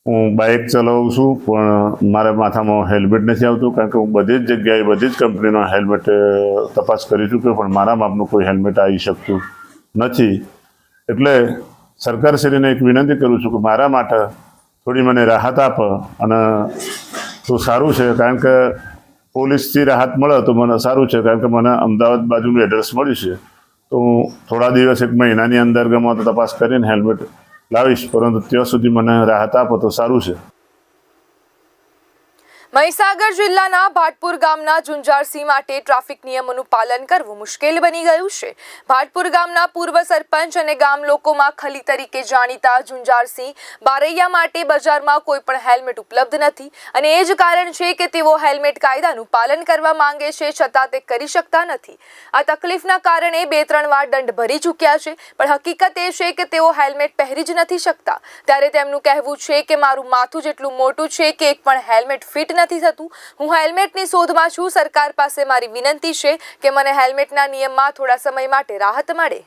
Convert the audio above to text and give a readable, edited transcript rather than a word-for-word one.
હું બાઇક ચલાવું છું પણ મારા માથામાં હેલ્મેટ નથી આવતું, કારણ કે હું બધી જ જગ્યાએ બધી જ કંપનીનો હેલ્મેટ તપાસ કરી ચૂક્યો, પણ મારા માપનું કોઈ હેલ્મેટ આવી શકતું નથી. એટલે સરકારશ્રીને એક વિનંતી કરું છું કે મારા માટે થોડી મને રાહત આપે અને તો સારું છે, કારણ કે પોલીસથી રાહત મળે તો મને સારું છે, કારણ કે મને અમદાવાદ બાજુનું એડ્રેસ મળ્યું છે. તો હું થોડા દિવસ 1 મહિનાની અંદર ગમે તો તપાસ કરીને હેલ્મેટ લાવીશ, પરંતુ ત્યાં સુધી મને રાહત આપો તો સારું છે. મહીસાગર જિલ્લાના ભાટપુર ગામના ઝુંઝારસિંહ માટે ટ્રાફિક નિયમોનું પાલન કરવું મુશ્કેલ બની ગયું છે. ભાટપુર ગામના પૂર્વ સરપંચ અને ગામ લોકોમાં ખલી તરીકે જાણીતા ઝુંઝારસિંહ બારૈયા માટે બજારમાં કોઈ પણ હેલ્મેટ ઉપલબ્ધ નથી અને એ જ કારણ છે કે તેઓ હેલ્મેટ કાયદાનું પાલન કરવા માંગે છે, છતાં તે કરી શકતા નથી. આ તકલીફના કારણે 2-3 વાર દંડ ભરી ચૂક્યા છે, પણ હકીકત એ છે કે તેઓ હેલ્મેટ પહેરી જ નથી શકતા. ત્યારે તેમનું કહેવું છે કે મારું માથું જેટલું મોટું છે કે એક પણ હેલ્મેટ ફિટ નથી થતું. હું હેલ્મેટની શોધમાં છું. સરકાર પાસે મારી વિનંતી છે કે મને હેલ્મેટના નિયમમાં થોડા સમય માટે રાહત મળે.